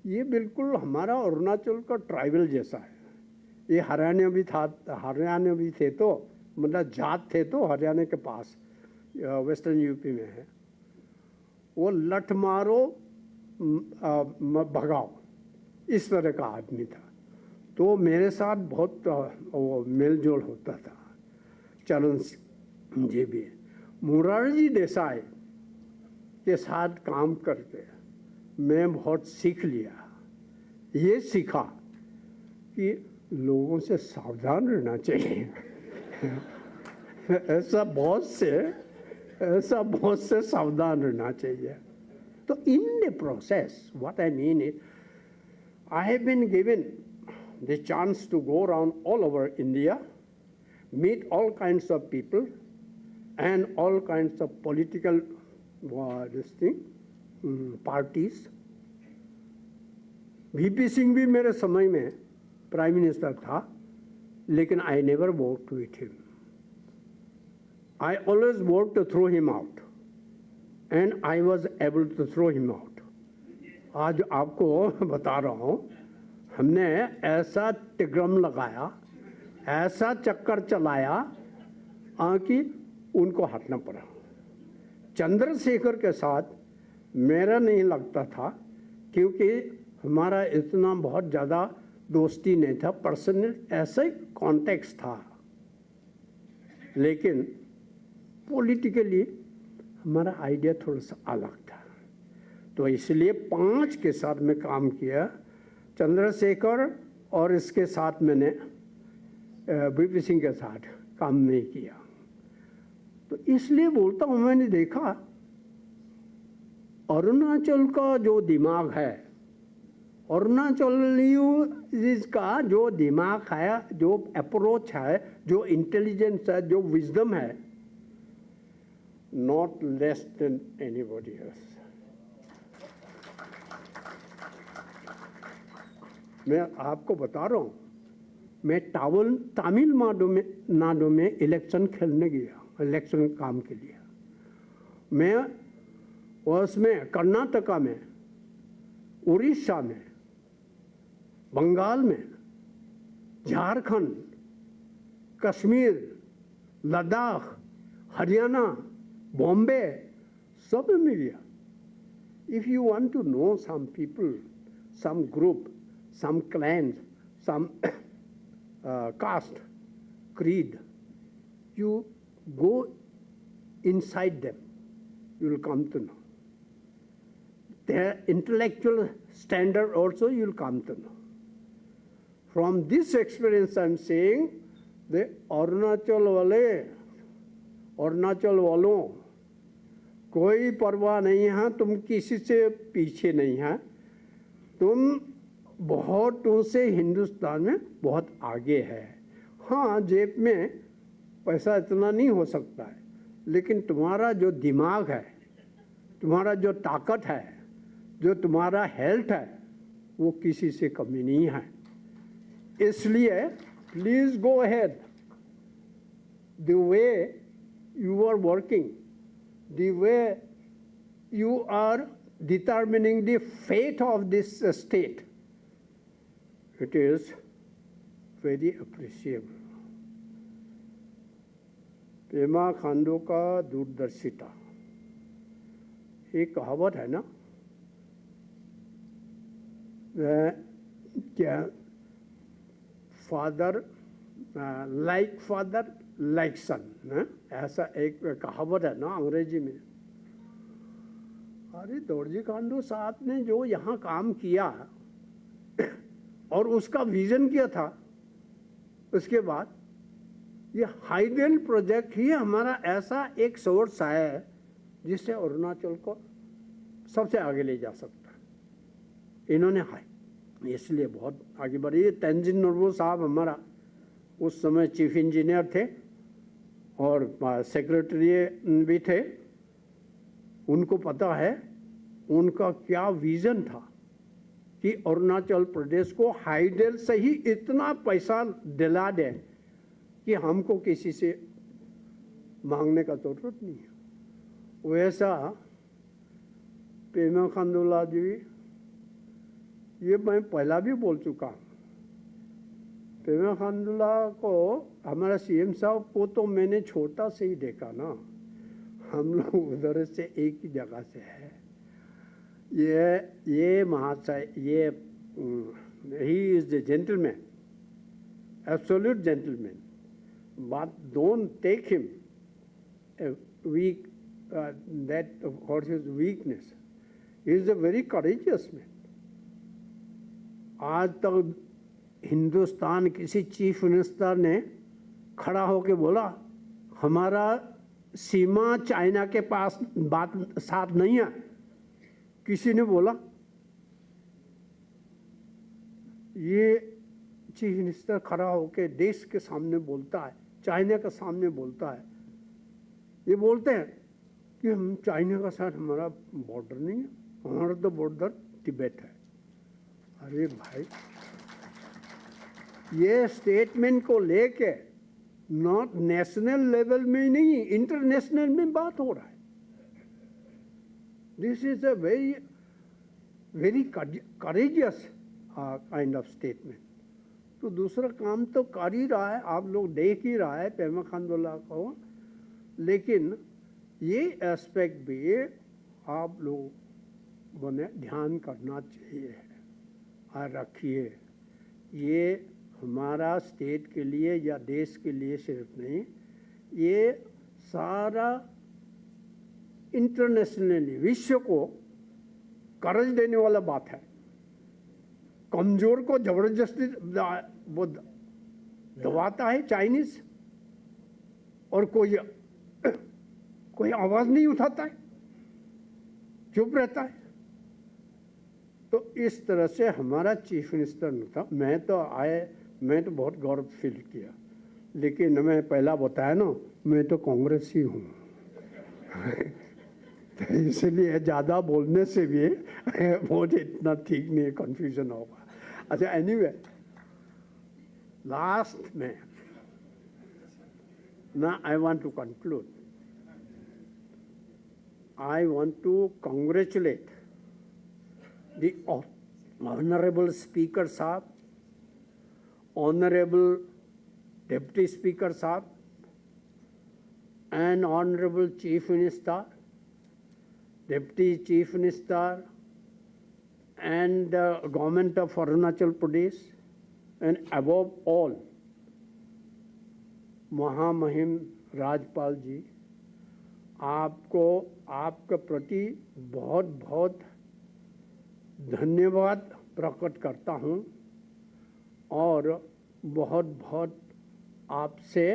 ये बिल्कुल हमारा अरुणाचल का tribal जैसा है। ये हरियाणा भी था, हरियाणा भी थे तो मतलब जाट थे तो हरियाणा के पास वेस्टर्न यूपी में है। वो लठ मारो भगाओ, इस तरह का आदमी था। तो मेरे साथ बहुत वो मेलजोल होता था। चरण सिंह जी भी, मोरारजी देसाई के साथ काम करके मैं बहुत सीख लिया। ये सीखा कि लोगों से सावधान रहना चाहिए। ऐसा बहुत से सावधान रहना चाहिए। तो in the process, what I mean is, I have been given the chance to go around all over India, meet all kinds of people and all kinds of political parties. VP Singh भी मेरे समय में prime minister था, लेकिन I never worked with him. I always worked to throw him out, and I was able to throw him out. आज आपको बता रहा हूँ, हमने ऐसा टिग्रम लगाया, ऐसा चक्कर चलाया कि उनको हटना पड़ा। चंद्रशेखर के साथ मेरा नहीं लगता था, क्योंकि हमारा इतना बहुत ज़्यादा दोस्ती नहीं था, पर्सनल ऐसा ही कॉन्टेक्स्ट था, लेकिन पॉलिटिकली हमारा आइडिया थोड़ा सा अलग था। तो इसलिए 5 के साथ मैं काम किया, चंद्रशेखर और इसके साथ मैंने VP सिंह के साथ काम नहीं किया। तो इसलिए बोलता हूँ, मैंने देखा अरुणाचल का जो दिमाग है, अरुणाचलियों का जो दिमाग है, जो अप्रोच है, जो इंटेलिजेंस है, जो विजडम है, not less than anybody else. मैं आपको बता रहा हूँ, मैं तमिलनाडु में इलेक्शन खेलने गया, इलेक्शन काम के लिए। मैं उसमें कर्नाटका में, उड़ीसा में, बंगाल में, झारखंड, कश्मीर, लद्दाख, हरियाणा, बॉम्बे, सब में गया। If you want to know some people, some group, some clans, some caste, creed, you go inside them, you will come to know. their intellectual standard also you will come to know. From this experience I am saying, the Arunachal वालों कोई परवाह नहीं है, तुम किसी से पीछे नहीं है, तुम बहुत से हिंदुस्तान में बहुत आगे है। हाँ, जेब में पैसा इतना नहीं हो सकता है, लेकिन तुम्हारा जो दिमाग है, तुम्हारा जो ताकत है, जो तुम्हारा हेल्थ है, वो किसी से कमी नहीं है। इसलिए please go ahead the way you are working, the way you are determining the fate of this state. It is very appreciable. Pema Khandu का दूरदर्शिता, एक कहावत है ना, क्या फादर लाइक सन, ऐसा एक कहावत है ना अंग्रेजी में। अरे दोरजी खांडू साहब ने जो यहाँ काम किया और उसका विजन किया था, उसके बाद ये हाइडेल प्रोजेक्ट ही हमारा ऐसा एक सोर्स है जिससे अरुणाचल को सबसे आगे ले जा सकता है। इन्होंने इसलिए बहुत आगे बढ़ी। तेंजिन नोर्बू साहब हमारा उस समय चीफ इंजीनियर थे और सेक्रेटरी भी थे। उनको पता है उनका क्या विजन था कि अरुणाचल प्रदेश को हाइडेल से ही इतना पैसा दिला दे कि हमको किसी से मांगने का जरूरत नहीं है। वैसा पेमा खांडूला जी, ये मैं पहला भी बोल चुका हूँ। पेमा खांडूला को, हमारा सीएम साहब को तो मैंने छोटा से ही देखा ना, हम लोग उधर से एक ही जगह से है। ये महाशय, ये he is the gentleman, absolute gentleman, but don't take him a weak, that what his weakness. He is a very courageous man. आज तक हिंदुस्तान किसी चीफ मिनिस्टर ने खड़ा होकर बोला हमारा सीमा चाइना के पास बात साथ नहीं है, किसी ने बोला? ये चीफ मिनिस्टर खड़ा होकर देश के सामने बोलता है, चाइना के सामने बोलता है। ये बोलते हैं कि हम चाइना का साथ हमारा बॉर्डर नहीं है, हमारा तो बॉर्डर तिब्बत है। अरे भाई, ये स्टेटमेंट को लेके नॉट नेशनल लेवल में ही नहीं, इंटरनेशनल में बात हो रहा है। This is a very very courageous kind of statement. तो दूसरा काम तो कर ही रहा है, आप लोग देख ही रहा है पेमा खांडूला को, लेकिन ये एस्पेक्ट भी आप लोगों ने ध्यान करना चाहिए और रखिए। ये हमारा स्टेट के लिए या देश के लिए सिर्फ नहीं, ये सारा इंटरनेशनली विश्व को कर्ज देने वाला बात है। कमजोर को जबरदस्ती वो दबाता है चाइनीज, और कोई आवाज नहीं उठाता है, चुप रहता है। तो इस तरह से हमारा चीफ मिनिस्टर न था। मैं तो बहुत गौरव फील किया, लेकिन मैं पहला बताया ना, मैं तो कांग्रेस ही हूँ तो इसलिए ज़्यादा बोलने से भी बहुत इतना ठीक नहीं, कन्फ्यूजन होगा। अच्छा, एनीवे, लास्ट में ना I want to conclude. I want to congratulate the Honorable Speaker Saab, Honorable Deputy Speaker Saab, and Honorable Chief Minister, Deputy Chief Minister, and the Government of Arunachal Pradesh, and above all, महामहिम राज्यपाल जी, आपको आपके प्रति बहुत बहुत धन्यवाद प्रकट करता हूँ और बहुत बहुत आपसे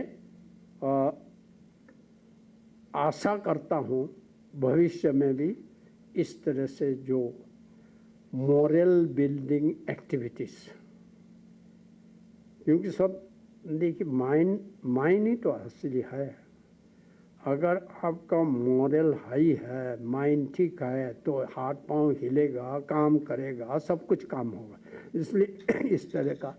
आशा करता हूँ भविष्य में भी इस तरह से जो मोरल बिल्डिंग एक्टिविटीज़, क्योंकि सब देखिए माइंड ही तो असली है। अगर आपका मोरल हाई है, माइंड ठीक है, तो हाथ पांव हिलेगा, काम करेगा, सब कुछ काम होगा। इसलिए इस तरह का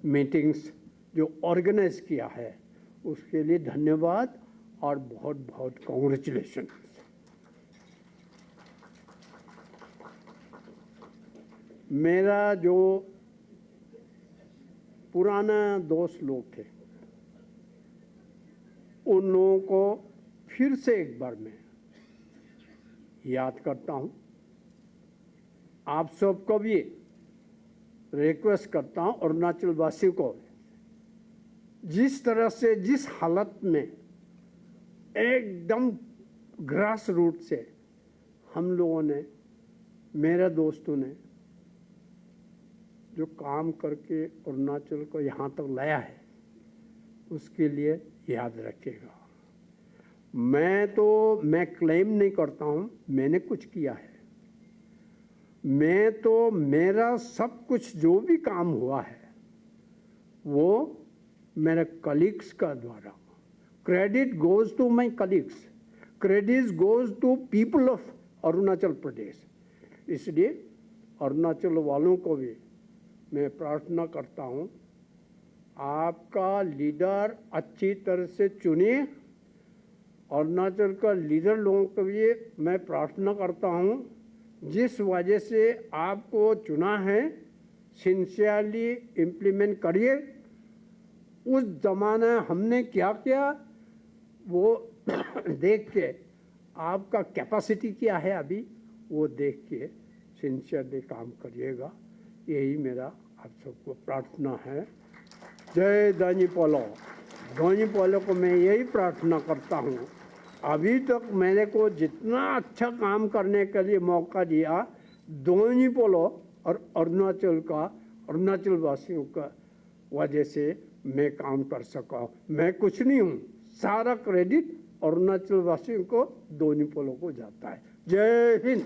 मीटिंग्स जो ऑर्गेनाइज किया है उसके लिए धन्यवाद और बहुत बहुत कॉन्ग्रेचुलेशन। मेरा जो पुराना दोस्त लोग थे उन लोगों को फिर से एक बार मैं याद करता हूं। आप सबको भी रिक्वेस्ट करता हूं, अरुणाचल वासियों को, जिस तरह से जिस हालत में एकदम ग्रास रूट से हम लोगों ने, मेरे दोस्तों ने जो काम करके अरुणाचल को यहाँ तक लाया है, उसके लिए याद रखिएगा। मैं क्लेम नहीं करता हूँ मैंने कुछ किया है। मेरा सब कुछ जो भी काम हुआ है वो मेरे कलीग्स का द्वारा। Credit goes to my colleagues, credit goes to people of Arunachal Pradesh. इसलिए अरुणाचल वालों को भी मैं प्रार्थना करता हूँ, आपका लीडर अच्छी तरह से चुनिए। अरुणाचल का लीडर लोगों को भी मैं प्रार्थना करता हूँ, जिस वजह से आपको चुना है सिंसियरली इम्प्लीमेंट करिए। उस जमाने हमने क्या किया वो देख के, आपका कैपेसिटी क्या है अभी वो देख के सिंसियरली काम करिएगा। यही मेरा आप सबको प्रार्थना है। जय दानी पोलो। दानी पोलो को मैं यही प्रार्थना करता हूँ, अभी तक मेरे को जितना अच्छा काम करने के लिए मौका दिया दानी पोलो और अरुणाचल वासियों का वजह से मैं काम कर सका। मैं कुछ नहीं हूँ, सारा क्रेडिट अरुणाचल वासियों को, दानी पोलो को जाता है। जय हिंद।